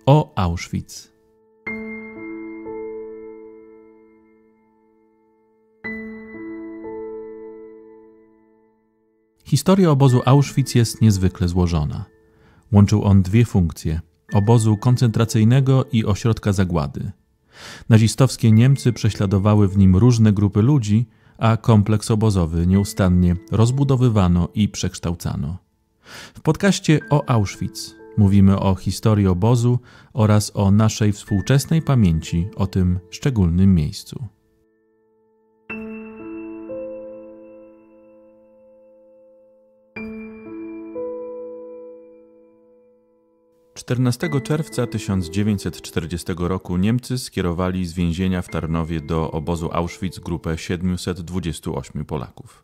O Auschwitz. Historia obozu Auschwitz jest niezwykle złożona. Łączył on dwie funkcje – obozu koncentracyjnego i ośrodka zagłady. Nazistowskie Niemcy prześladowały w nim różne grupy ludzi, a kompleks obozowy nieustannie rozbudowywano i przekształcano. W podcaście o Auschwitz mówimy o historii obozu oraz o naszej współczesnej pamięci o tym szczególnym miejscu. 14 czerwca 1940 roku Niemcy skierowali z więzienia w Tarnowie do obozu Auschwitz grupę 728 Polaków.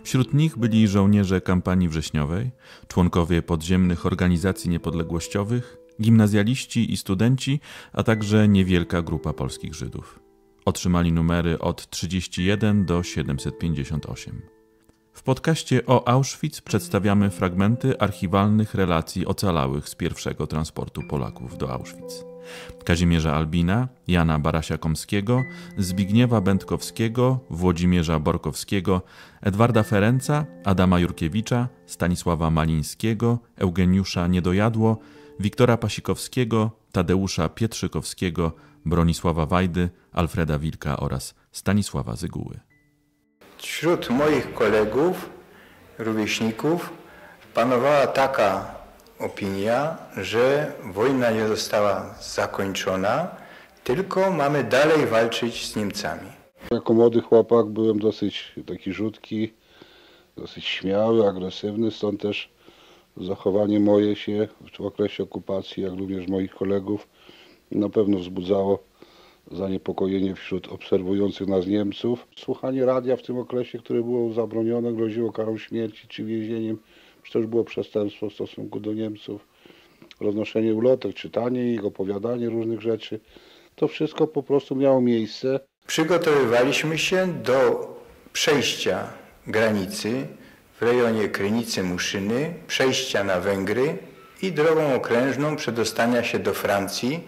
Wśród nich byli żołnierze kampanii wrześniowej, członkowie podziemnych organizacji niepodległościowych, gimnazjaliści i studenci, a także niewielka grupa polskich Żydów. Otrzymali numery od 31 do 758. W podcaście o Auschwitz przedstawiamy fragmenty archiwalnych relacji ocalałych z pierwszego transportu Polaków do Auschwitz. Kazimierza Albina, Jana Barasia-Komskiego, Zbigniewa Będkowskiego, Włodzimierza Borkowskiego, Edwarda Ferenca, Adama Jurkiewicza, Stanisława Malińskiego, Eugeniusza Niedojadło, Wiktora Pasikowskiego, Tadeusza Pietrzykowskiego, Bronisława Wajdy, Alfreda Wilka oraz Stanisława Zyguły. Wśród moich kolegów, rówieśników panowała taka opinia, że wojna nie została zakończona, tylko mamy dalej walczyć z Niemcami. Jako młody chłopak byłem dosyć taki rzutki, dosyć śmiały, agresywny, stąd też zachowanie moje się w okresie okupacji, jak również moich kolegów, na pewno wzbudzało zaniepokojenie wśród obserwujących nas Niemców. Słuchanie radia w tym okresie, które było zabronione, groziło karą śmierci czy więzieniem, czy też było przestępstwo w stosunku do Niemców. Roznoszenie ulotek, czytanie ich, opowiadanie różnych rzeczy, to wszystko po prostu miało miejsce. Przygotowywaliśmy się do przejścia granicy w rejonie Krynicy-Muszyny, przejścia na Węgry i drogą okrężną przedostania się do Francji,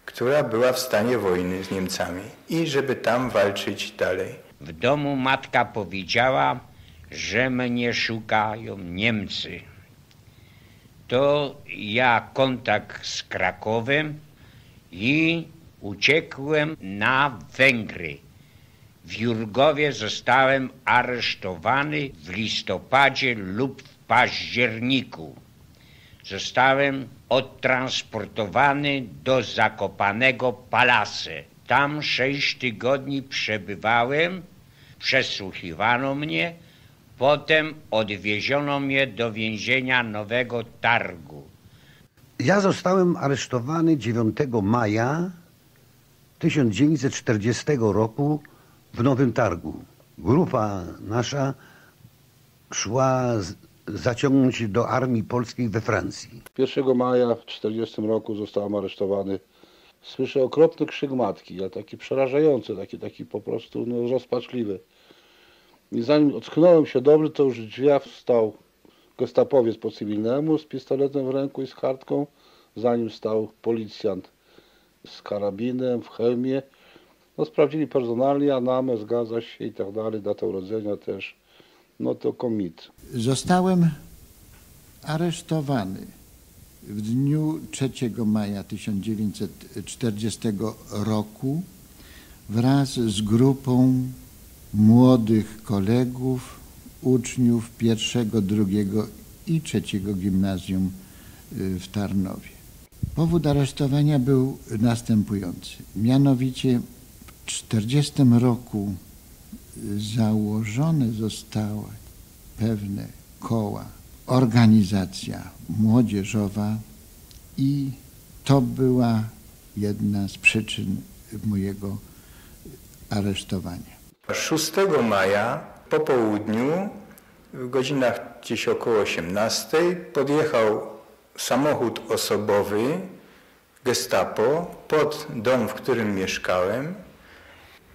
która była w stanie wojny z Niemcami i żeby tam walczyć dalej. W domu matka powiedziała, że mnie szukają Niemcy. To ja kontakt z Krakowem i uciekłem na Węgry. W Jurgowie zostałem aresztowany w listopadzie lub w październiku. Zostałem odtransportowany do Zakopanego Palasy. Tam 6 tygodni przebywałem, przesłuchiwano mnie, potem odwieziono mnie do więzienia Nowego Targu. Ja zostałem aresztowany 9 maja 1940 roku w Nowym Targu. Grupa nasza szła zaciągnąć do armii polskiej we Francji. 1 maja w 1940 roku zostałem aresztowany. Słyszę okropny krzyk matki, ale taki przerażający, taki po prostu rozpaczliwy. I zanim ocknąłem się dobrze, to już w drzwiach stał gestapowiec po cywilnemu z pistoletem w ręku i z kartką. Za nim stał policjant z karabinem w hełmie. Sprawdzili personalia, namę, zgadza się i tak dalej, datę urodzenia też. To komit. Zostałem aresztowany w dniu 3 maja 1940 roku wraz z grupą młodych kolegów, uczniów 1., 2. i 3. gimnazjum w Tarnowie. Powód aresztowania był następujący. Mianowicie w 1940 roku założone zostały pewne koła, organizacja młodzieżowa i to była jedna z przyczyn mojego aresztowania. 6 maja po południu, w godzinach gdzieś około 18, podjechał samochód osobowy Gestapo pod dom, w którym mieszkałem.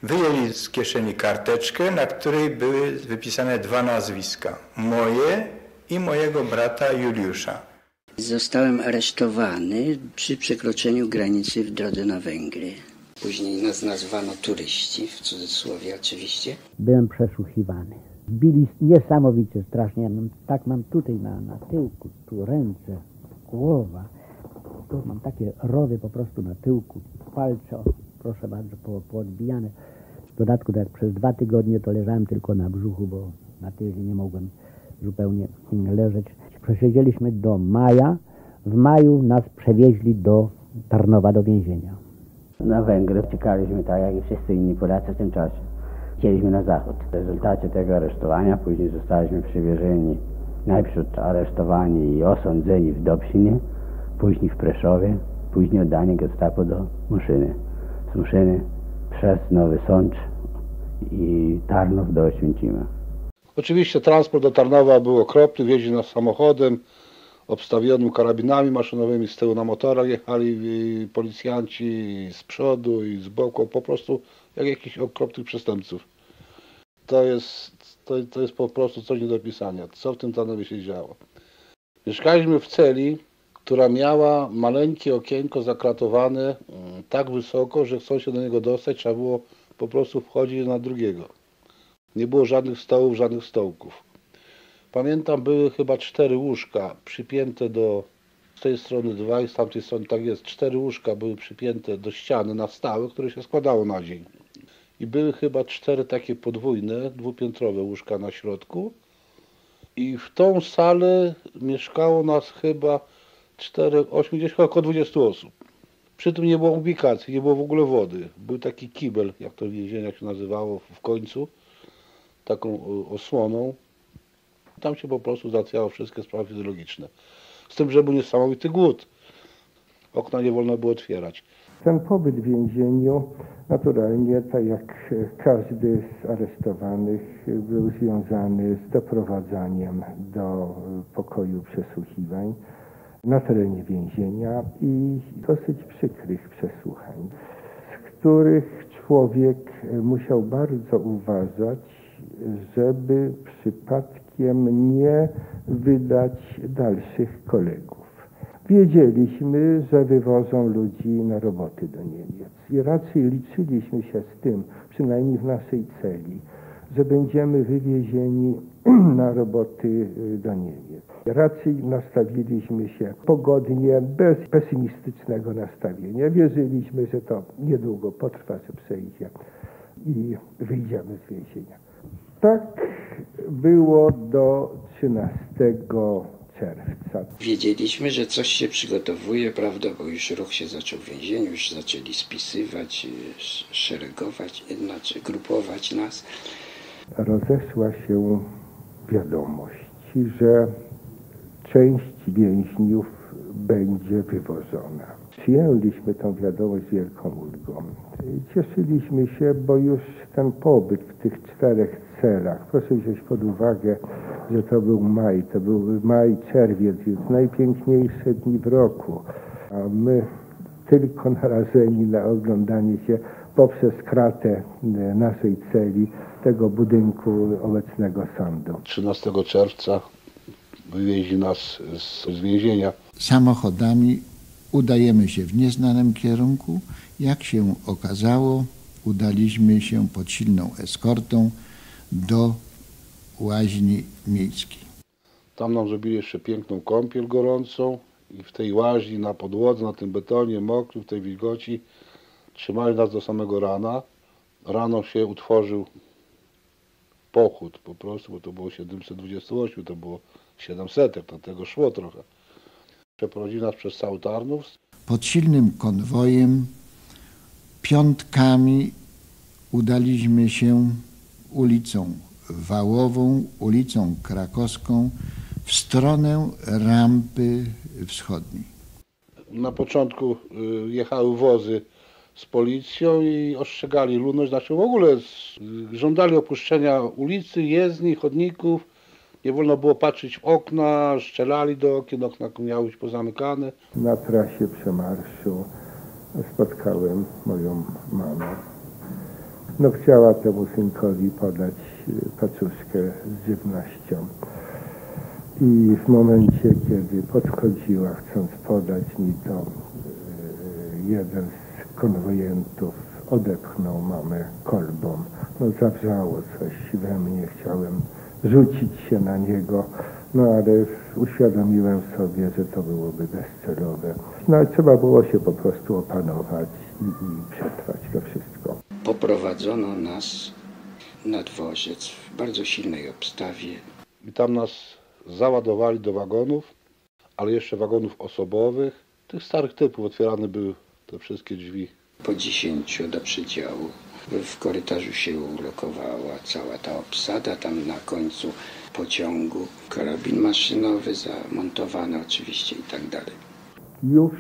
Wyjęli z kieszeni karteczkę, na której były wypisane 2 nazwiska. Moje i mojego brata Juliusza. Zostałem aresztowany przy przekroczeniu granicy w drodze na Węgry. Później nas nazwano turyści, w cudzysłowie oczywiście. Byłem przesłuchiwany. Bili niesamowicie strasznie. Tak mam tutaj na tyłku, tu ręce, głowa. Tu mam takie rowy po prostu na tyłku, palce, proszę bardzo, poodbijane. W dodatku tak przez 2 tygodnie to leżałem tylko na brzuchu, bo na tyłu nie mogłem zupełnie leżeć. Przesiedzieliśmy do maja. W maju nas przewieźli do Tarnowa, do więzienia. Na Węgry uciekaliśmy tak jak i wszyscy inni Polacy w tym czasie. Chcieliśmy na zachód. W rezultacie tego aresztowania później zostaliśmy przywiezieni, najpierw aresztowani i osądzeni w Dobšinie, później w Preszowie, później oddani Gestapo do Muszyny. Z Muszyny przez Nowy Sącz i Tarnów do Oświęcima. Oczywiście transport do Tarnowa był okropny, wieźli nas samochodem obstawionym karabinami maszynowymi, z tyłu na motorach jechali policjanci z przodu i z boku, po prostu jak jakichś okropnych przestępców. To jest po prostu coś nie do opisania, co w tym Tarnowie się działo. Mieszkaliśmy w celi, która miała maleńkie okienko zakratowane tak wysoko, że chcąc się do niego dostać, trzeba było po prostu wchodzić na drugiego. Nie było żadnych stołów, żadnych stołków. Pamiętam, były chyba 4 łóżka przypięte z tej strony 2 i z tamtej strony tak jest. 4 łóżka były przypięte do ściany na stałe, które się składało na dzień. I były chyba 4 takie podwójne, dwupiętrowe łóżka na środku. I w tą salę mieszkało nas chyba 80, około 20 osób. Przy tym nie było ubikacji, nie było w ogóle wody. Był taki kibel, jak to w więzieniach się nazywało w końcu, taką osłoną. Tam się po prostu załatwiało wszystkie sprawy fizjologiczne. Z tym, że był niesamowity głód. Okna nie wolno było otwierać. Ten pobyt w więzieniu naturalnie, tak jak każdy z aresztowanych, był związany z doprowadzaniem do pokoju przesłuchiwań na terenie więzienia i dosyć przykrych przesłuchań, z których człowiek musiał bardzo uważać, żeby przypadkiem nie wydać dalszych kolegów. Wiedzieliśmy, że wywożą ludzi na roboty do Niemiec i raczej liczyliśmy się z tym, przynajmniej w naszej celi, że będziemy wywiezieni na roboty do Niemiec. Raczej nastawiliśmy się pogodnie, bez pesymistycznego nastawienia. Wierzyliśmy, że to niedługo potrwa, że przejdzie i wyjdziemy z więzienia. Tak było do 13 czerwca. Wiedzieliśmy, że coś się przygotowuje, prawda, bo już ruch się zaczął w więzieniu, już zaczęli spisywać, szeregować, znaczy grupować nas. Rozeszła się wiadomość, że część więźniów będzie wywożona. Przyjęliśmy tę wiadomość z wielką ulgą. Cieszyliśmy się, bo już ten pobyt w tych 4 celach, proszę wziąć pod uwagę, że to był maj, czerwiec, więc najpiękniejsze dni w roku, a my tylko narażeni na oglądanie się poprzez kratę naszej celi tego budynku obecnego sądu. 13 czerwca wywieźli nas z więzienia. Samochodami udajemy się w nieznanym kierunku. Jak się okazało, udaliśmy się pod silną eskortą do łaźni miejskiej. Tam nam zrobili jeszcze piękną kąpiel gorącą i w tej łaźni na podłodze, na tym betonie mokrym, w tej wilgoci trzymali nas do samego rana. Rano się utworzył pochód po prostu, bo to było 728, to było 700, do tego szło trochę. Przeprowadzili nas przez cały Tarnów. Pod silnym konwojem, piątkami udaliśmy się ulicą Wałową, ulicą Krakowską w stronę Rampy Wschodniej. Na początku jechały wozy z policją i ostrzegali ludność, znaczy w ogóle żądali opuszczenia ulicy, jezdni, chodników. Nie wolno było patrzeć w okna, strzelali do okien, okna miały być pozamykane. Na trasie przemarszu spotkałem moją mamę. No, chciała temu synkowi podać paczuszkę z żywnością. I w momencie, kiedy podchodziła, chcąc podać mi to, jeden z konwojentów odepchnął mamę kolbą. No zawrzało coś we mnie, chciałem rzucić się na niego, no ale uświadomiłem sobie, że to byłoby bezcelowe. No ale trzeba było się po prostu opanować i przetrwać to wszystko. Poprowadzono nas na dworzec w bardzo silnej obstawie. I tam nas załadowali do wagonów, ale jeszcze wagonów osobowych. Tych starych typów otwierane były te wszystkie drzwi. Po 10 do przedziału. W korytarzu się ulokowała cała ta obsada, tam na końcu pociągu karabin maszynowy zamontowany oczywiście i tak dalej. Już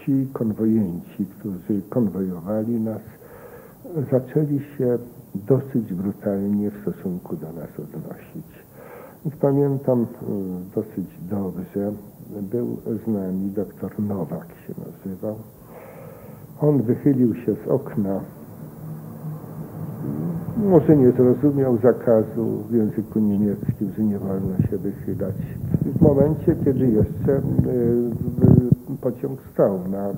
ci konwojenci, którzy konwojowali nas, zaczęli się dosyć brutalnie w stosunku do nas odnosić. Więc pamiętam dosyć dobrze, był z nami doktor Nowak się nazywał. On wychylił się z okna. Może nie zrozumiał zakazu w języku niemieckim, że nie wolno się wychylać. W momencie, kiedy jeszcze pociąg stał na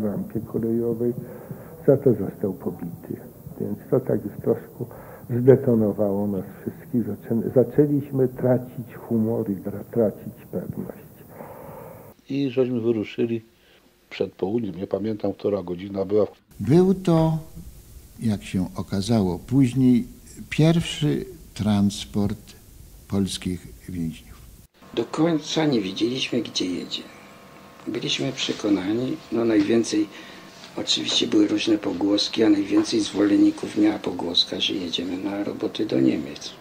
rampie kolejowej, za to został pobity. Więc to tak już troszkę zdetonowało nas wszystkich. Zaczęliśmy tracić humor i tracić pewność. I żeśmy wyruszyli przed południem, nie pamiętam, która godzina była. Był to, jak się okazało później, pierwszy transport polskich więźniów. Do końca nie wiedzieliśmy, gdzie jedzie. Byliśmy przekonani, no najwięcej, oczywiście były różne pogłoski, a najwięcej zwolenników miała pogłoska, że jedziemy na roboty do Niemiec.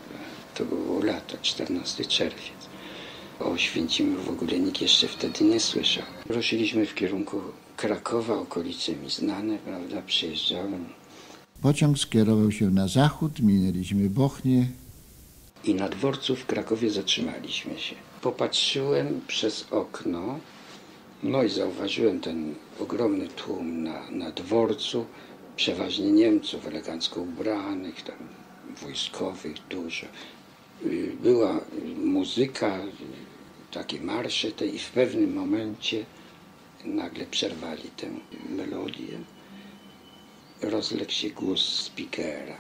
To było lato, 14 czerwiec. O Oświęcimiu w ogóle nikt jeszcze wtedy nie słyszał. Ruszyliśmy w kierunku Krakowa, okolice mi znane, prawda, przyjeżdżałem. Pociąg skierował się na zachód, minęliśmy Bochnię. I na dworcu w Krakowie zatrzymaliśmy się. Popatrzyłem przez okno, no i zauważyłem ten ogromny tłum na dworcu, przeważnie Niemców elegancko ubranych, tam wojskowych dużo. Była muzyka, takie marsze i w pewnym momencie nagle przerwali tę melodię. Rozległ się głos speakera.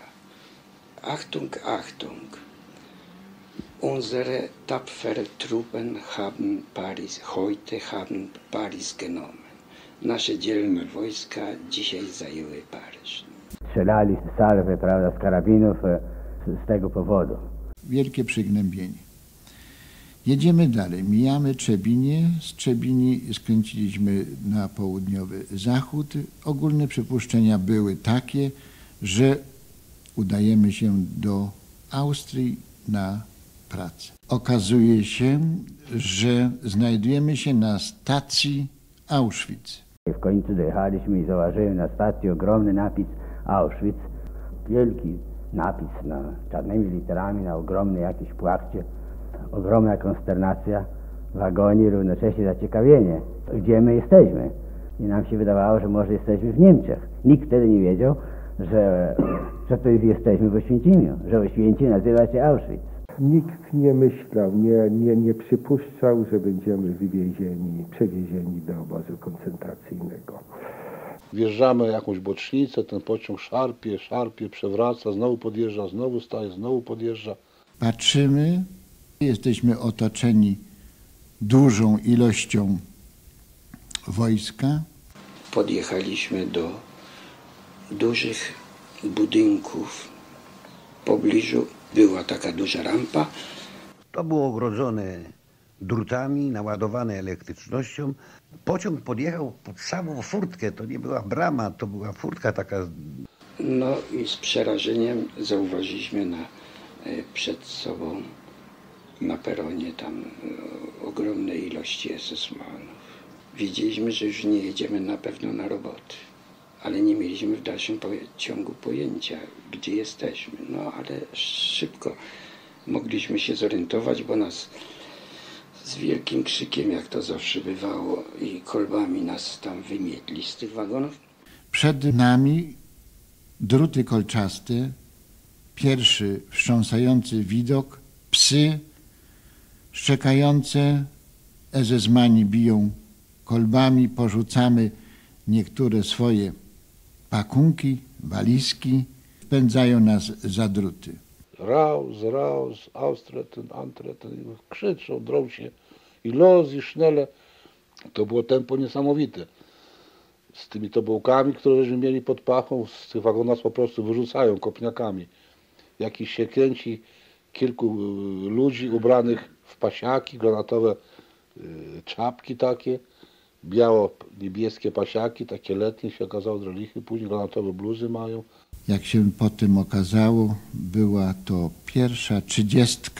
Achtung, Achtung. Unsere tapfere Truppen haben Paris genommen. Nasze dzielne wojska dzisiaj zajęły Paryż. Strzelali salwy, prawda, z karabinów z tego powodu. Wielkie przygnębienie. Jedziemy dalej, mijamy Trzebinię, z Trzebini skręciliśmy na południowy zachód. Ogólne przypuszczenia były takie, że udajemy się do Austrii na pracę. Okazuje się, że znajdujemy się na stacji Auschwitz. W końcu dojechaliśmy i zauważyłem na stacji ogromny napis Auschwitz. Wielki napis czarnymi literami na ogromnej jakiejś płachcie. Ogromna konsternacja w wagonie, równocześnie zaciekawienie, gdzie my jesteśmy. I nam się wydawało, że może jesteśmy w Niemczech. Nikt wtedy nie wiedział, że to jesteśmy w Oświęcimiu, że Oświęcim nazywa się Auschwitz. Nikt nie myślał, nie przypuszczał, że będziemy przewiezieni do obozu koncentracyjnego. Wjeżdżamy jakąś bocznicę, ten pociąg szarpie, przewraca, znowu podjeżdża, znowu staje, znowu podjeżdża. Patrzymy, jesteśmy otoczeni dużą ilością wojska. Podjechaliśmy do dużych budynków. W pobliżu była taka duża rampa. To było ogrodzone drutami, naładowane elektrycznością. Pociąg podjechał pod samą furtkę, to nie była brama, to była furtka taka. No i z przerażeniem zauważyliśmy przed sobą na peronie tam ogromne ilości SS-manów. Wiedzieliśmy, że już nie jedziemy na pewno na roboty, ale nie mieliśmy w dalszym ciągu pojęcia, gdzie jesteśmy. No ale szybko mogliśmy się zorientować, bo nas z wielkim krzykiem, jak to zawsze bywało, i kolbami nas tam wymietli z tych wagonów. Przed nami druty kolczaste, pierwszy wstrząsający widok, psy, szczekające, SS-mani biją kolbami, porzucamy niektóre swoje pakunki, walizki, wpędzają nas za druty. Raus, austreten, antreten, krzyczą, drą się i los, i sznele. To było tempo niesamowite. Z tymi tobołkami, które żeśmy mieli pod pachą, z tych wagonów nas po prostu wyrzucają kopniakami. Jakiś się kręci kilku ludzi ubranych w pasiaki, granatowe czapki takie, biało-niebieskie pasiaki, takie letnie się okazało drelichy, później granatowe bluzy mają. Jak się potem okazało, była to pierwsza 30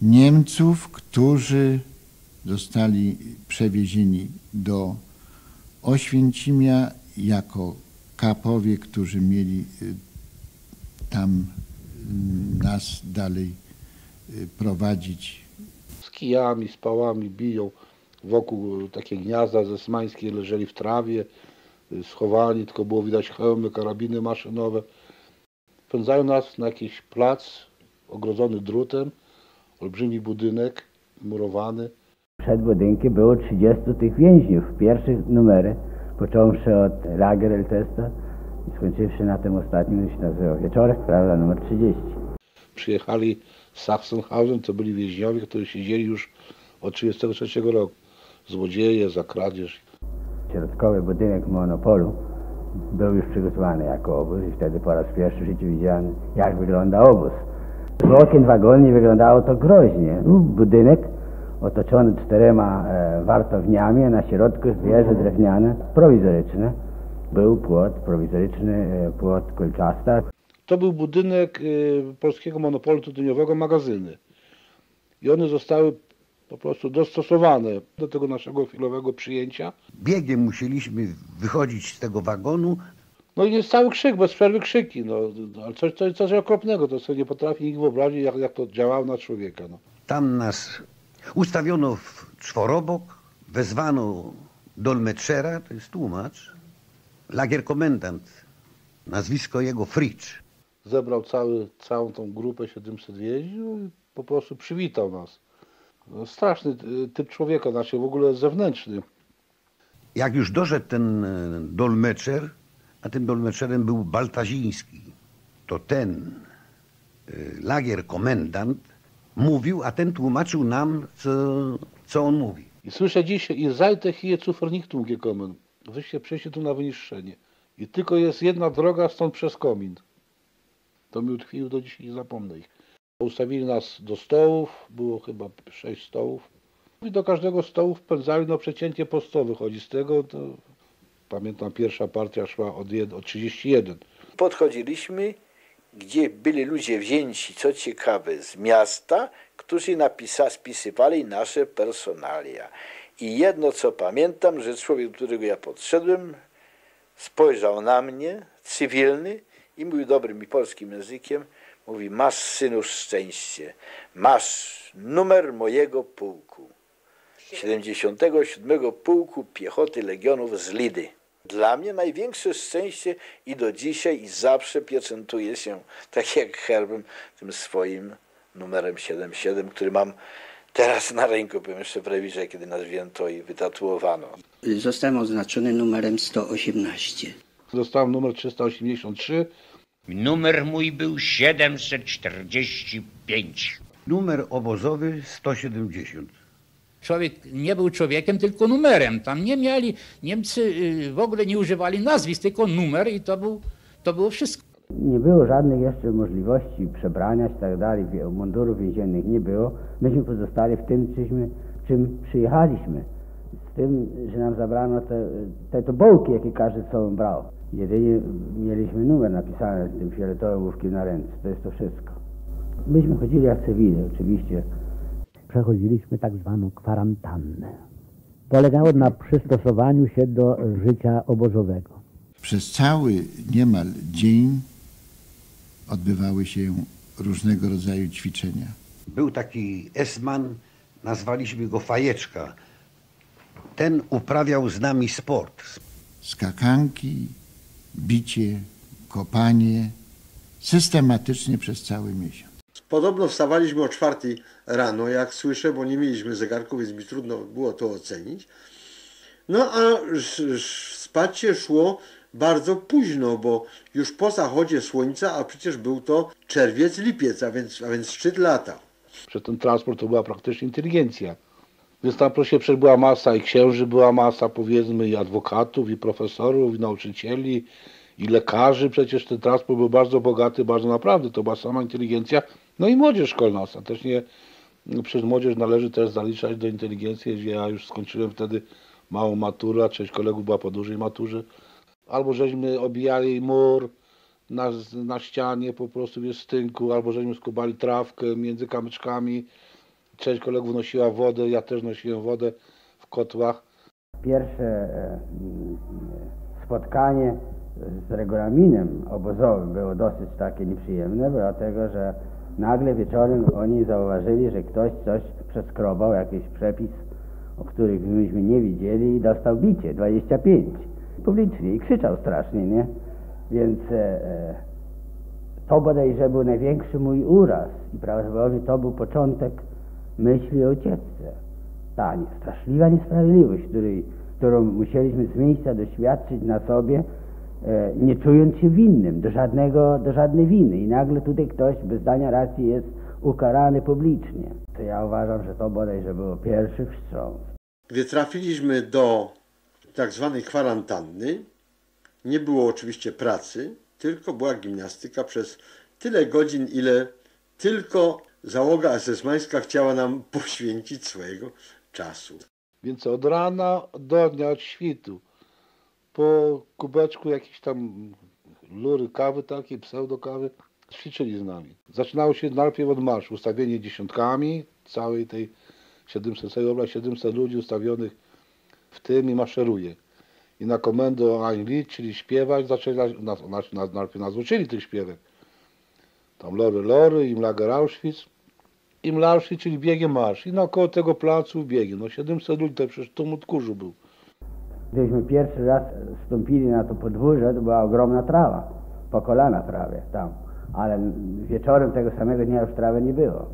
Niemców, którzy zostali przewiezieni do Oświęcimia jako kapowie, którzy mieli tam nas dalej prowadzić. Z kijami, z pałami biją. Wokół takie gniazda zesmańskie leżeli w trawie, schowani, tylko było widać hełmy, karabiny maszynowe. Wpędzają nas na jakiś plac ogrodzony drutem, olbrzymi budynek murowany. Przed budynkiem było 30 tych więźniów, pierwszych numery, począwszy od Lager Eltesta i skończywszy na tym ostatnim, się nazywał Wieczorek, prawda, numer 30. Przyjechali z Sachsenhausen, to byli więźniowie, którzy siedzieli już od 1933 roku. Złodzieje, za kradzież. Środkowy budynek Monopolu był już przygotowany jako obóz i wtedy po raz pierwszy w życiu widziałem, jak wygląda obóz. Z okien wagonii wyglądało to groźnie. Budynek otoczony 4 wartowniami, a na środku wieże drewniane, prowizoryczne. Był płot, prowizoryczny płot kolczasta. To był budynek polskiego monopolu tytoniowego, magazyny. I one zostały po prostu dostosowane do tego naszego chwilowego przyjęcia. Biegiem musieliśmy wychodzić z tego wagonu. No i jest cały krzyk, bez przerwy krzyki. No, ale coś okropnego, to sobie nie potrafi nikt wyobrazić, jak to działało na człowieka. No. Tam nas ustawiono w czworobok, wezwano dolmetschera, to jest tłumacz, lagerkomendant, nazwisko jego Fritsch. Zebrał całą tą grupę 700 więźniów i po prostu przywitał nas. No, straszny typ człowieka, znaczy w ogóle zewnętrzny. Jak już doszedł ten dolmetscher, a tym dolmetscherem był Baltaziński, to ten lagerkomendant mówił, a ten tłumaczył nam, co on mówi. I słyszę dzisiaj, ihr seid hier zu Vernichtung gekommen. Wyście przyszli tu na wyniszczenie. I tylko jest jedna droga stąd przez komin. To mi utkwiło, do dzisiaj nie zapomnę ich. Ustawili nas do stołów, było chyba 6 stołów. I do każdego stołu wpędzali przecięcie po 100 wychodzi. Z tego to pamiętam, pierwsza partia szła od 31. Podchodziliśmy, gdzie byli ludzie wzięci, co ciekawe, z miasta, którzy spisywali nasze personalia. I jedno, co pamiętam, że człowiek, do którego ja podszedłem, spojrzał na mnie, cywilny, i mówił dobrym i polskim językiem, mówi: masz, synu, szczęście, masz numer mojego pułku, 77 Pułku Piechoty Legionów z Lidy. Dla mnie największe szczęście i do dzisiaj i zawsze pieczętuje się, tak jak herbem, tym swoim numerem 77, który mam teraz na ręku, byłem jeszcze w rewirze, kiedy nas wzięto i wytatuowano. Zostałem oznaczony numerem 118. Dostałem numer 383. Numer mój był 745. Numer obozowy 170. Człowiek nie był człowiekiem, tylko numerem. Tam nie mieli, Niemcy w ogóle nie używali nazwisk, tylko numer i to było wszystko. Nie było żadnych jeszcze możliwości przebrania i tak dalej, mundurów więziennych nie było. Myśmy pozostali w tym, czym przyjechaliśmy. Z tym, że nam zabrano te tobołki, jakie każdy z sobą brał. Jedynie mieliśmy numer napisany z tym fioletowym łówkiem na ręce. To jest to wszystko. Myśmy chodzili jak cywile, oczywiście. Przechodziliśmy tak zwaną kwarantannę. Polegało na przystosowaniu się do życia obozowego. Przez cały niemal dzień odbywały się różnego rodzaju ćwiczenia. Był taki esman, nazwaliśmy go Fajeczka. Ten uprawiał z nami sport. Skakanki, bicie, kopanie, systematycznie przez cały miesiąc. Podobno wstawaliśmy o 4 rano, jak słyszę, bo nie mieliśmy zegarków, więc mi trudno było to ocenić. No a spać się szło bardzo późno, bo już po zachodzie słońca, a przecież był to czerwiec, lipiec, a więc szczyt lata. Przez ten transport to była praktycznie inteligencja. Więc tam przecież była masa i księży, była masa, powiedzmy, i adwokatów, i profesorów, i nauczycieli, i lekarzy. Przecież ten transport był bardzo bogaty, bardzo naprawdę. To była sama inteligencja. No i młodzież szkolna. Ostatecznie przez młodzież należy też zaliczać do inteligencji, gdzie ja już skończyłem wtedy małą maturę, a część kolegów była po dużej maturze. Albo żeśmy obijali mur na ścianie po prostu w stynku, albo żeśmy skubali trawkę między kamyczkami. Część kolegów nosiła wodę, ja też nosiłem wodę w kotłach. Pierwsze spotkanie z regulaminem obozowym było dosyć takie nieprzyjemne, dlatego że nagle wieczorem oni zauważyli, że ktoś coś przeskrobał, jakiś przepis, o których myśmy nie widzieli, i dostał bicie 25 publicznie i krzyczał strasznie, nie? Więc to bodajże był największy mój uraz i prawdopodobnie to był początek myśli o ucieczce. Ta straszliwa niesprawiedliwość, którą musieliśmy z miejsca doświadczyć na sobie, nie czując się winnym do żadnej winy. I nagle tutaj ktoś bez dania racji jest ukarany publicznie. To ja uważam, że to bodajże było pierwszy wstrząs. Gdy trafiliśmy do tak zwanej kwarantanny, nie było oczywiście pracy, tylko była gimnastyka przez tyle godzin, ile tylko załoga esesmańska chciała nam poświęcić swojego czasu. Więc od rana do dnia, od świtu, po kubeczku jakiejś tam lury kawy takiej, pseudokawy, ćwiczyli z nami. Zaczynało się najpierw od marszu, ustawienie dziesiątkami, całej tej 700 ludzi ustawionych w tym i maszeruje. I na komendę Ein Lied, czyli śpiewać, zaczęli, najpierw nas uczyli tych śpiewek. Tam Lory, Lory, Im Lager Auschwitz, Im Auschwitz, czyli biegiem marsz. I naokoło tego placu biegiem. No 700 ludzi, to przecież tumult kurzu był. Gdyśmy pierwszy raz wstąpili na to podwórze, to była ogromna trawa, po kolana prawie tam. Ale wieczorem tego samego dnia już trawy nie było.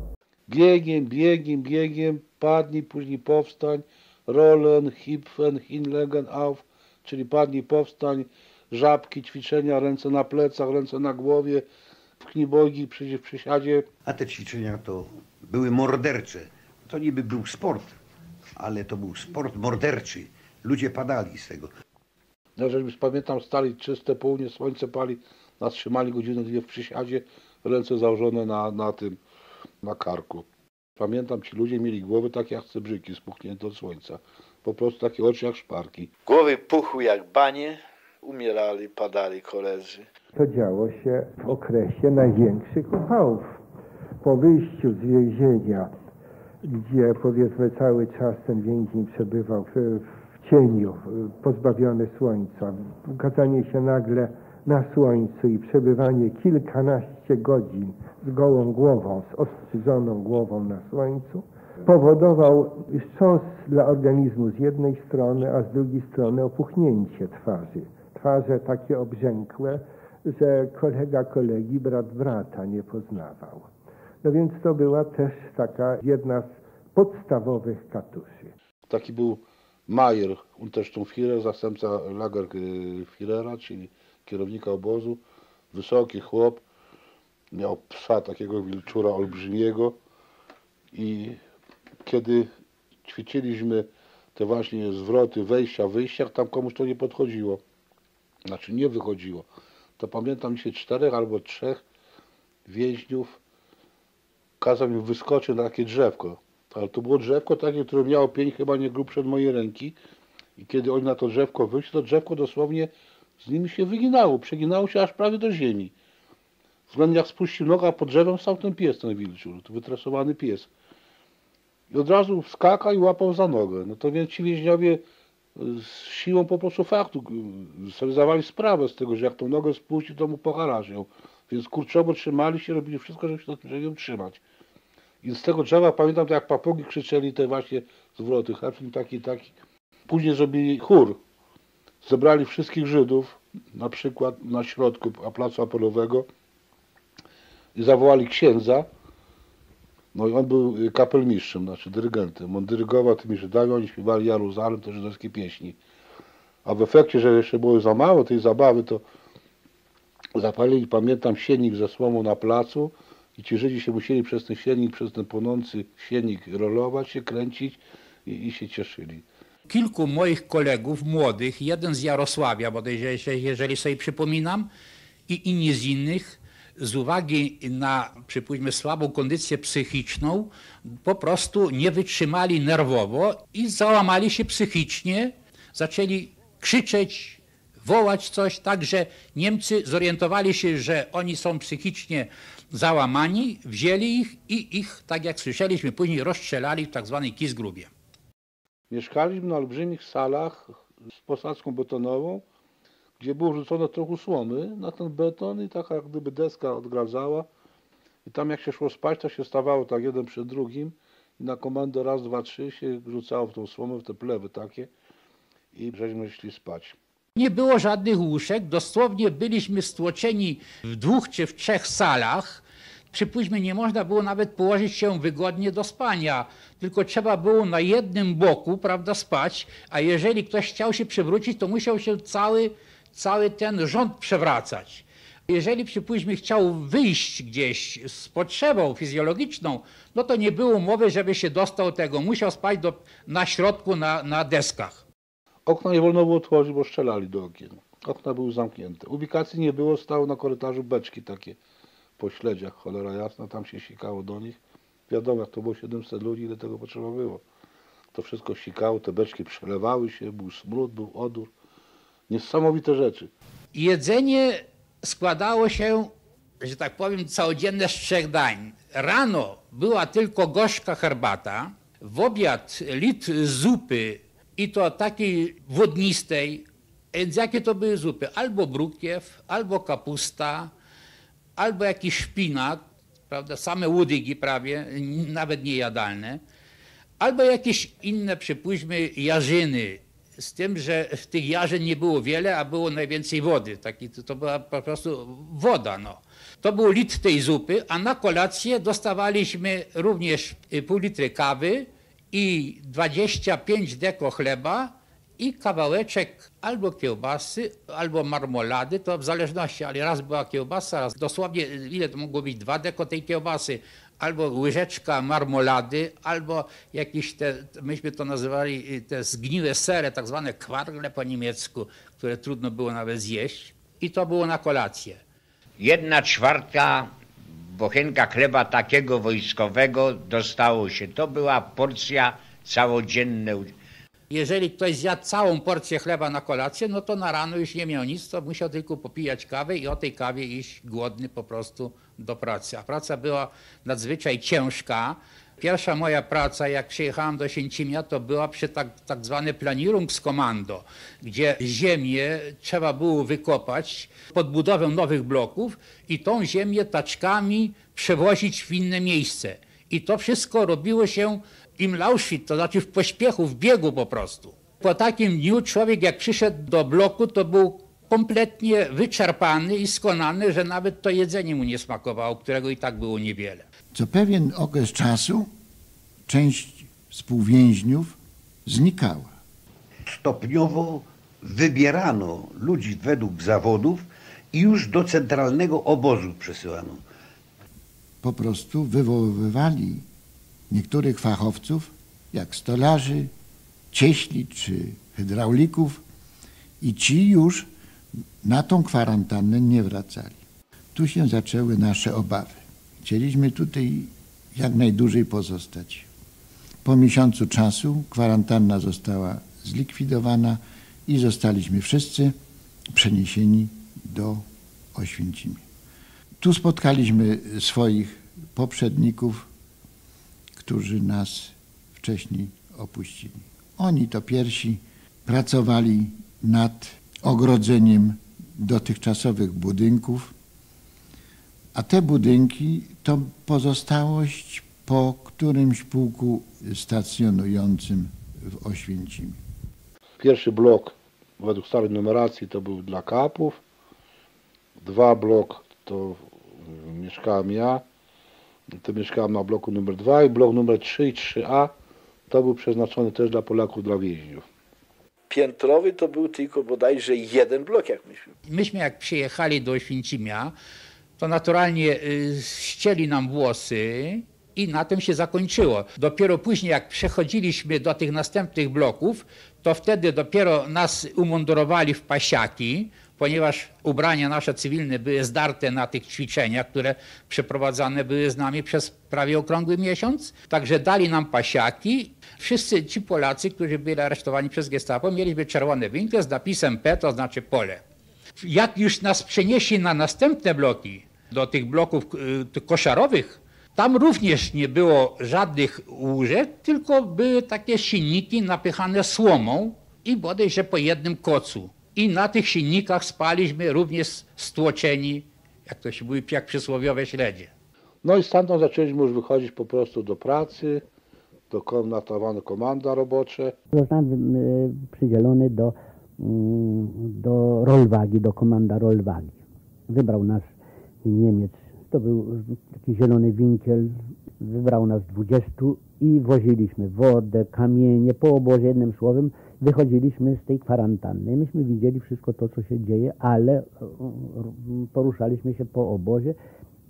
Biegiem, padnij, później powstań, rollen, hipfen, hinlegen auf, czyli padnij, powstań, żabki, ćwiczenia, ręce na plecach, ręce na głowie, w knibogi, w przysiadzie. A te ćwiczenia to były mordercze. To niby był sport, ale to był sport morderczy. Ludzie padali z tego. Ja żeśmy, pamiętam, stali czyste południe, słońce pali, nas trzymali godzinę, 2 w przysiadzie, ręce założone na karku. Pamiętam, ci ludzie mieli głowy takie jak cebrzyki spuchnięte od słońca. Po prostu takie oczy jak szparki. Głowy puchły jak banie, umierali, padali koledzy. To działo się w okresie największych upałów. Po wyjściu z więzienia, gdzie powiedzmy cały czas ten więzień przebywał w cieniu, pozbawiony słońca, ukazanie się nagle na słońcu i przebywanie kilkanaście godzin z gołą głową, z ostrzyżoną głową na słońcu, powodował wstrząs dla organizmu z jednej strony, a z drugiej strony opuchnięcie twarzy. Twarze takie obrzękłe, że kolega kolegi, brat brata nie poznawał. No więc to była też taka jedna z podstawowych katuszy. Taki był Majer, Untersturmführer, zastępca Lagerführera, czyli kierownika obozu. Wysoki chłop, miał psa takiego wilczura olbrzymiego i kiedy ćwiczyliśmy te właśnie zwroty, wejścia, wyjścia, tam komuś to nie podchodziło. Znaczy nie wychodziło. To pamiętam się 4 albo 3 więźniów kazał mi wyskoczyć na takie drzewko. Ale to było drzewko takie, które miało pień chyba nie grubszy od mojej ręki. I kiedy oni na to drzewko wyszli, to drzewko dosłownie z nimi się wyginało. Przeginało się aż prawie do ziemi. Względnie jak spuścił nogę, a pod drzewem stał ten pies, ten wilczur, to wytresowany pies. I od razu wskakał i łapał za nogę. No to więc ci więźniowie z siłą po prostu faktu sobie zdawali sprawę z tego, że jak tą nogę spuścił, to mu poharażą. Więc kurczowo trzymali się, robili wszystko, żeby się na tym drzewie utrzymać. I z tego drzewa pamiętam, jak papugi krzyczeli te właśnie zwroty, Herfling taki. Później zrobili chór. Zebrali wszystkich Żydów, na przykład na środku placu Apolowego i zawołali księdza No i on był kapelmistrzem, znaczy dyrygentem. On dyrygował tymi Żydami, oni śpiewali Jeruzalem, te żydowskie pieśni. A w efekcie, że jeszcze było za mało tej zabawy, to zapalili, pamiętam, siennik ze słomą na placu i ci Żydzi się musieli przez ten siennik, przez ten płonący siennik rolować się, kręcić i się cieszyli. Kilku moich kolegów młodych, jeden z Jarosławia, bodajże, jeżeli sobie przypominam, i inni z innych, z uwagi na, przypuśćmy, słabą kondycję psychiczną, po prostu nie wytrzymali nerwowo i załamali się psychicznie, zaczęli krzyczeć, wołać coś, tak że Niemcy zorientowali się, że oni są psychicznie załamani, wzięli ich i ich, tak jak słyszeliśmy, później rozstrzelali w tak zwanej Kiesgrubie. Mieszkaliśmy na olbrzymich salach z posadzką betonową, gdzie było rzucono trochę słomy na ten beton i taka jak gdyby deska odgradzała. I tam jak się szło spać, to się stawało tak jeden przy drugim i na komendę raz, dwa, trzy się rzucało w tą słomę, w te plewy takie i żeśmy szli spać. Nie było żadnych łóżek, dosłownie byliśmy stłoczeni w 2 czy w 3 salach. Przypuśćmy, nie można było nawet położyć się wygodnie do spania, tylko trzeba było na jednym boku, prawda, spać, a jeżeli ktoś chciał się przewrócić, to musiał się cały ten rząd przewracać. Jeżeli, przypuśćmy, chciał wyjść gdzieś z potrzebą fizjologiczną, no to nie było mowy, żeby się dostał tego, musiał spać na środku, na deskach. Okna nie wolno było otworzyć, bo strzelali do okien. Okna były zamknięte. Ubikacji nie było, stały na korytarzu beczki takie po śledziach, cholera jasna, tam się sikało do nich. Wiadomo, jak to było 700 ludzi, ile tego potrzeba było. To wszystko sikało, te beczki przelewały się, był smród, był odór. Niesamowite rzeczy. Jedzenie składało się, że tak powiem, całodzienne z 3 dań. Rano była tylko gorzka herbata, w obiad litr zupy i to takiej wodnistej. Więc jakie to były zupy? Albo brukiew, albo kapusta, albo jakiś szpinak, prawda, same łodygi prawie, nawet niejadalne, albo jakieś inne, przypuśćmy, jarzyny, z tym, że tych jarzyn nie było wiele, a było najwięcej wody. To była po prostu woda. No. To był litr tej zupy, a na kolację dostawaliśmy również pół litry kawy i 25 deko chleba i kawałeczek albo kiełbasy, albo marmolady, to w zależności, ale raz była kiełbasa, raz dosłownie, ile to mogło być, 2 deko tej kiełbasy, albo łyżeczka marmolady, albo jakieś myśmy to nazywali te zgniłe sery, tak zwane kwargle po niemiecku, które trudno było nawet zjeść. I to było na kolację. 1/4 bochenka chleba takiego wojskowego dostało się. To była porcja całodzienna. Jeżeli ktoś zjadł całą porcję chleba na kolację, no to na rano już nie miał nic, to musiał tylko popijać kawę i o tej kawie iść głodny po prostu do pracy. A praca była nadzwyczaj ciężka. Pierwsza moja praca, jak przyjechałem do Święcimia, to była przy tak zwane Planierungskommando, gdzie ziemię trzeba było wykopać pod budowę nowych bloków i tą ziemię taczkami przewozić w inne miejsce. I to wszystko robiło się im Auschwitz, to znaczy w pośpiechu, w biegu po prostu. Po takim dniu człowiek jak przyszedł do bloku, to był kompletnie wyczerpany i skonany, że nawet to jedzenie mu nie smakowało, którego i tak było niewiele. Co pewien okres czasu część współwięźniów znikała. Stopniowo wybierano ludzi według zawodów i już do centralnego obozu przesyłano. Po prostu wywoływali niektórych fachowców, jak stolarzy, cieśli czy hydraulików i ci już na tą kwarantannę nie wracali. Tu się zaczęły nasze obawy. Chcieliśmy tutaj jak najdłużej pozostać. Po miesiącu czasu kwarantanna została zlikwidowana i zostaliśmy wszyscy przeniesieni do Oświęcimia. Tu spotkaliśmy swoich poprzedników, którzy nas wcześniej opuścili. Oni to pierwsi pracowali nad ogrodzeniem dotychczasowych budynków, a te budynki to pozostałość po którymś pułku stacjonującym w Oświęcimiu. Pierwszy blok według starej numeracji to był dla kapów, 2 blok to mieszkałem ja, To mieszkałem na bloku numer 2 i blok numer 3 i 3A to był przeznaczony też dla Polaków, dla więźniów. Piętrowy to był tylko bodajże jeden blok, jak myśmy. Myśmy jak przyjechali do Oświęcimia, to naturalnie ścięli nam włosy i na tym się zakończyło. Dopiero później jak przechodziliśmy do tych następnych bloków, to wtedy dopiero nas umundurowali w pasiaki, ponieważ ubrania nasze cywilne były zdarte na tych ćwiczeniach, które przeprowadzane były z nami przez prawie okrągły miesiąc. Także dali nam pasiaki. Wszyscy ci Polacy, którzy byli aresztowani przez Gestapo, mieliby czerwone winkle z napisem P, to znaczy pole. Jak już nas przenieśli na następne bloki, do tych bloków koszarowych, tam również nie było żadnych łóżek, tylko były takie silniki napychane słomą i bodajże po jednym kocu. I na tych silnikach spaliśmy również stłoczeni, jak to się mówi, jak przysłowiowe śledzie. No i stamtąd zaczęliśmy już wychodzić po prostu do pracy, na tak zwane komanda robocze. Zostałem przydzielony do rolwagi, do komanda rolwagi. Wybrał nas Niemiec. To był taki zielony winkiel. Wybrał nas 20 i woziliśmy wodę, kamienie, po obozie, jednym słowem. Wychodziliśmy z tej kwarantanny. Myśmy widzieli wszystko to, co się dzieje, ale poruszaliśmy się po obozie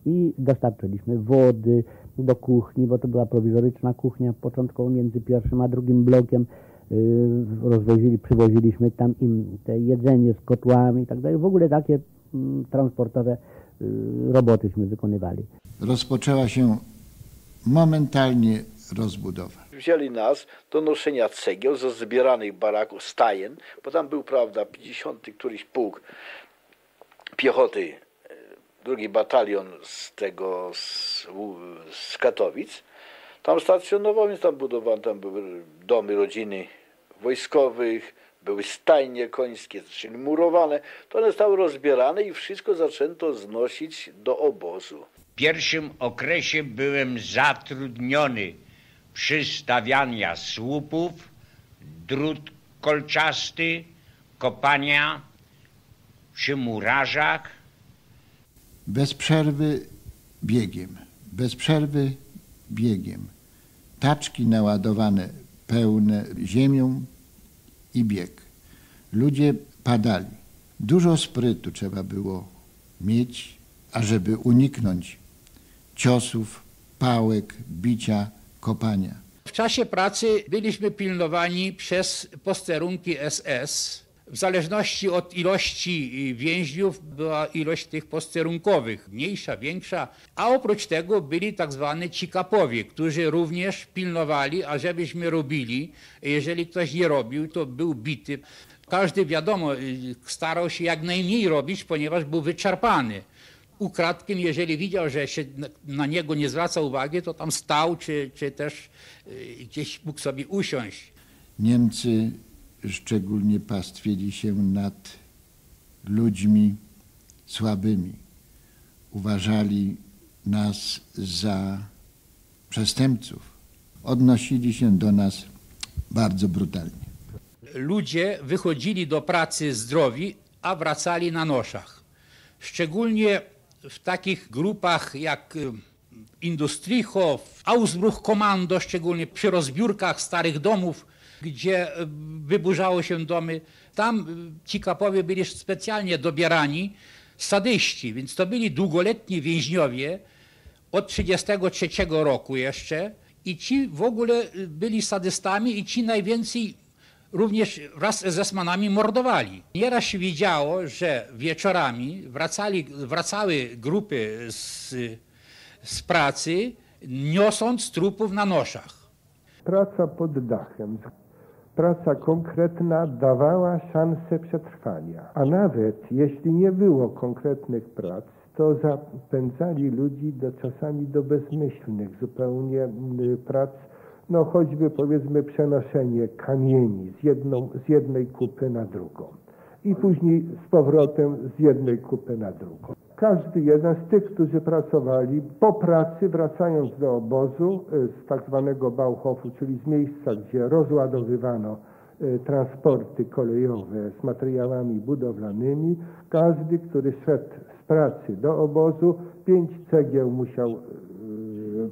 i dostarczyliśmy wody do kuchni, bo to była prowizoryczna kuchnia początkowo między pierwszym a drugim blokiem. Przywoziliśmy tam im te jedzenie z kotłami i tak dalej. W ogóle takie transportowe robotyśmy wykonywali. Rozpoczęła się momentalnie rozbudowa. Wzięli nas do noszenia cegieł ze zbieranych baraków, stajen, bo tam był, prawda, 50. któryś pułk piechoty, drugi batalion z Katowic. Tam stacjonował, więc tam budowano, tam były domy rodziny wojskowych, były stajnie końskie, czyli murowane. To one zostały rozbierane i wszystko zaczęto znosić do obozu. W pierwszym okresie byłem zatrudniony przy stawianiu słupów, drut kolczasty, kopania przy murarzach. Bez przerwy biegiem. Taczki naładowane pełne ziemią i bieg. Ludzie padali. Dużo sprytu trzeba było mieć, ażeby uniknąć ciosów, pałek, bicia, kopania. W czasie pracy byliśmy pilnowani przez posterunki SS. W zależności od ilości więźniów była ilość tych posterunkowych, mniejsza, większa, a oprócz tego byli tak zwani cikapowie, którzy również pilnowali, ażebyśmy robili. Jeżeli ktoś nie robił, to był bity. Każdy, wiadomo, starał się jak najmniej robić, ponieważ był wyczerpany. Ukradkiem, jeżeli widział, że się na niego nie zwraca uwagi, to tam stał, czy też gdzieś mógł sobie usiąść. Niemcy szczególnie pastwili się nad ludźmi słabymi. Uważali nas za przestępców. Odnosili się do nas bardzo brutalnie. Ludzie wychodzili do pracy zdrowi, a wracali na noszach. Szczególnie w takich grupach jak Industricho, Ausbruch-Kommando, szczególnie przy rozbiórkach starych domów, gdzie wyburzało się domy. Tam ci kapowie byli specjalnie dobierani sadyści, więc to byli długoletni więźniowie od 1933 roku jeszcze i ci w ogóle byli sadystami i ci najwięcej również wraz z esmanami mordowali. Nieraz się widziało, że wieczorami wracały grupy z pracy, niosąc trupów na noszach. Praca pod dachem, praca konkretna dawała szansę przetrwania. A nawet jeśli nie było konkretnych prac, to zapędzali ludzi czasami do bezmyślnych zupełnie prac, no choćby powiedzmy przenoszenie kamieni z jednej kupy na drugą i później z powrotem z jednej kupy na drugą. Każdy jeden z tych, którzy pracowali po pracy, wracając do obozu z tak zwanego Bauhofu, czyli z miejsca, gdzie rozładowywano transporty kolejowe z materiałami budowlanymi, każdy, który szedł z pracy do obozu, 5 cegieł musiał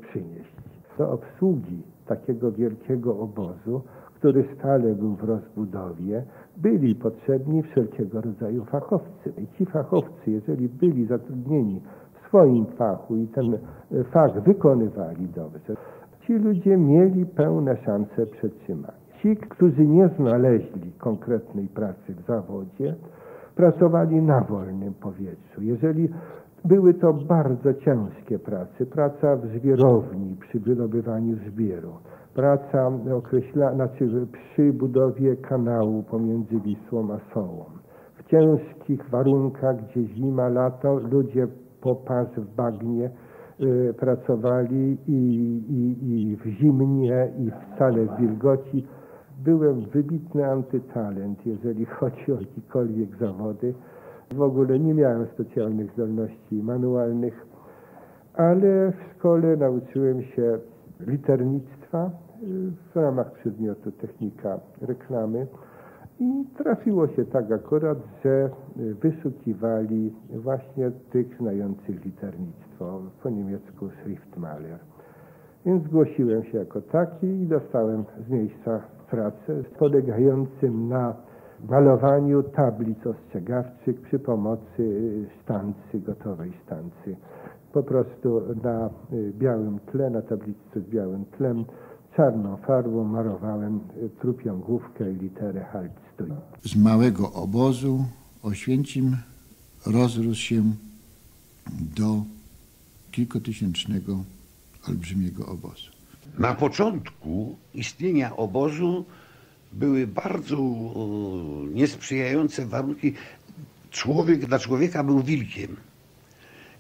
przynieść. Do obsługi takiego wielkiego obozu, który stale był w rozbudowie, byli potrzebni wszelkiego rodzaju fachowcy. I ci fachowcy, jeżeli byli zatrudnieni w swoim fachu i ten fach wykonywali dobrze, ci ludzie mieli pełne szanse przetrzymania. Ci, którzy nie znaleźli konkretnej pracy w zawodzie, pracowali na wolnym powietrzu. Jeżeli były to bardzo ciężkie prace, praca w żwirowni przy wydobywaniu żwiru, praca przy budowie kanału pomiędzy Wisłą a Sołą. W ciężkich warunkach, gdzie zima, lato, ludzie po pas w bagnie pracowali i w zimnie, i wcale w wilgoci. Byłem wybitny antytalent, jeżeli chodzi o jakiekolwiek zawody. W ogóle nie miałem specjalnych zdolności manualnych, ale w szkole nauczyłem się liternictwa w ramach przedmiotu technika reklamy i trafiło się tak akurat, że wyszukiwali właśnie tych znających liternictwo, po niemiecku Schriftmaler. Więc zgłosiłem się jako taki i dostałem z miejsca pracę polegającym na malowaniu tablic ostrzegawczych przy pomocy sztancy, gotowej sztancy. Po prostu na białym tle, na tablicy z białym tlem, czarną farbą malowałem trupią główkę i literę Halt stój. Z małego obozu Oświęcim rozrósł się do kilkutysięcznego olbrzymiego obozu. Na początku istnienia obozu były bardzo niesprzyjające warunki. Człowiek dla człowieka był wilkiem.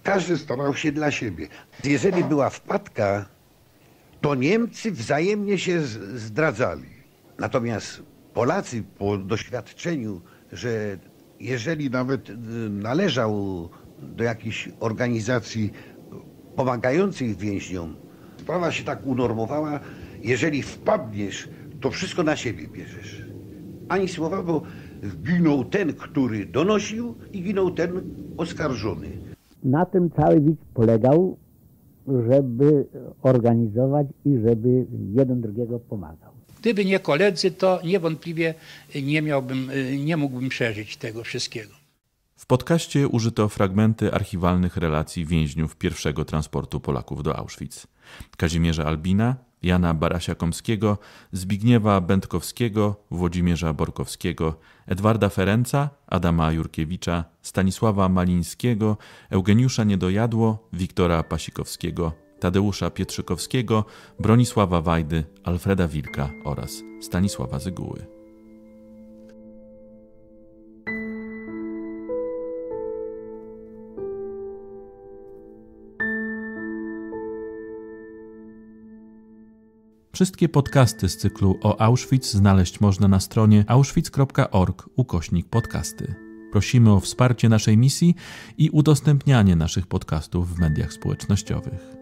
Każdy starał się dla siebie. Jeżeli była wpadka, to Niemcy wzajemnie się zdradzali. Natomiast Polacy po doświadczeniu, że jeżeli nawet należał do jakiejś organizacji pomagających więźniom, sprawa się tak unormowała, jeżeli wpadniesz, to wszystko na siebie bierzesz. Ani słowa, bo ginął ten, który donosił i ginął ten oskarżony. Na tym cały widz polegał, żeby organizować i żeby jeden drugiego pomagał. Gdyby nie koledzy, to niewątpliwie nie mógłbym przeżyć tego wszystkiego. W podcaście użyto fragmenty archiwalnych relacji więźniów pierwszego transportu Polaków do Auschwitz. Kazimierza Albina, Jana Barasia-Komskiego, Zbigniewa Będkowskiego, Włodzimierza Borkowskiego, Edwarda Ferenca, Adama Jurkiewicza, Stanisława Malińskiego, Eugeniusza Niedojadło, Wiktora Pasikowskiego, Tadeusza Pietrzykowskiego, Bronisława Wajdy, Alfreda Wilka oraz Stanisława Zyguły. Wszystkie podcasty z cyklu o Auschwitz znaleźć można na stronie auschwitz.org/podcasty. Prosimy o wsparcie naszej misji i udostępnianie naszych podcastów w mediach społecznościowych.